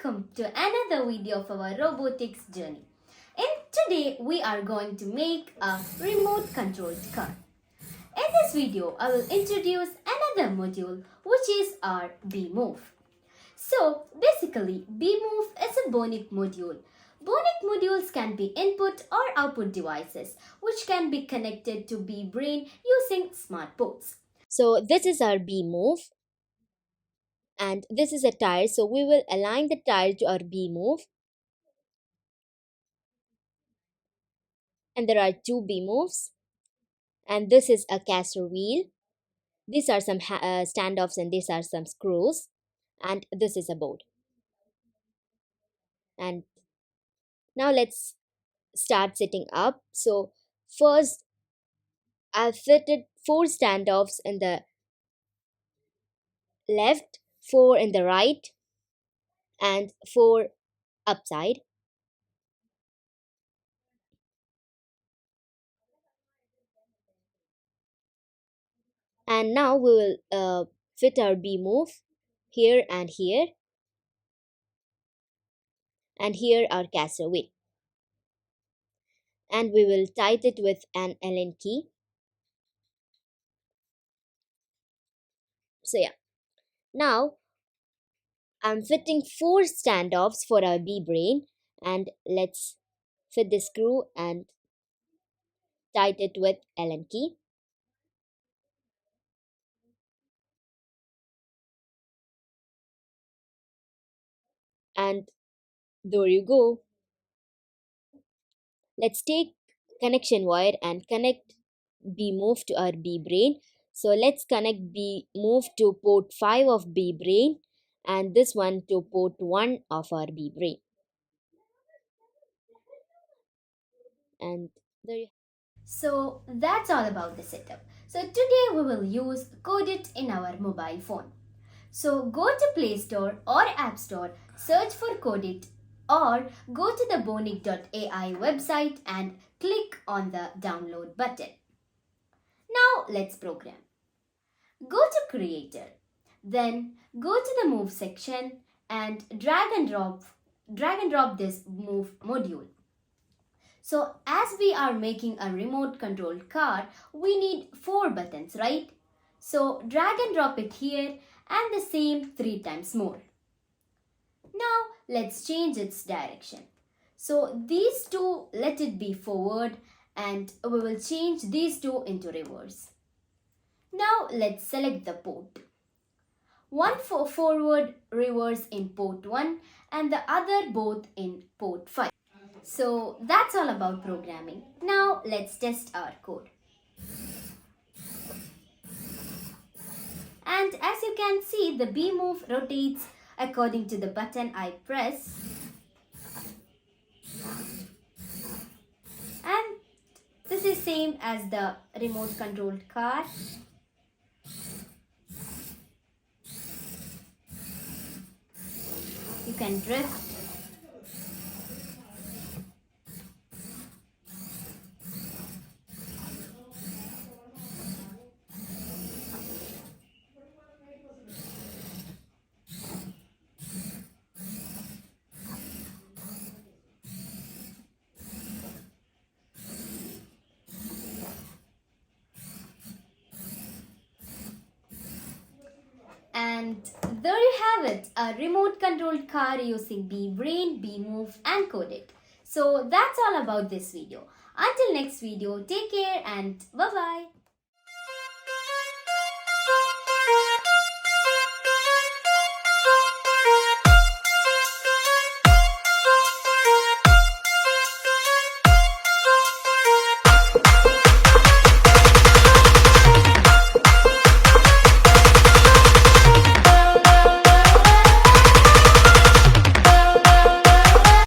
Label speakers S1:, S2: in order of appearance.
S1: welcome to another video of our robotics journey. And today we are going to make a remote controlled car. In this video, I will introduce another module which is our B-Move. So basically, B-Move is a Bonic module. Bonic modules can be input or output devices which can be connected to B-Brain using smart ports.
S2: So this is our B-Move and this is a tire. So we will align the tire to our B-Move. And there are two B-Moves. And this is a caster wheel. These are some standoffs and these are some screws. And this is a board. And now let's start setting up. So first I've fitted 4 standoffs in the left, 4 in the right, and 4 upside. And now we will fit our B-Move here and here. And here our caster wheel. And we will tight it with an Allen key. So yeah, now I'm fitting 4 standoffs for our B-brain, and let's fit the screw and tight it with Allen key. And there you go. Let's take connection wire and connect B-Move to our B-brain. So let's connect B-Move to port 5 of B-brain and this one to port 1 of our B-brain. And there you
S1: So that's all about the setup. So today we will use Codeit in our mobile phone. So go to Play Store or App Store, search for Codeit or go to the bonic.ai website and click on the download button. Now let's program. Go to Creator, then go to the Move section and drag and drop this Move module. So as we are making a remote controlled car, we need 4 buttons, right? So drag and drop it here and the same 3 times more. Now let's change its direction. So these two, let it be forward and we will change these two into reverse. Now let's select the port. One for forward reverse in port 1 and the other both in port 5. So that's all about programming. Now let's test our code. And as you can see, the B-Move rotates according to the button I press. And this is same as the remote controlled car. You can drift. And there you have it, a remote controlled car using B-Brain, B-Move and Codeit. So that's all about this video. Until next video, take care and bye-bye.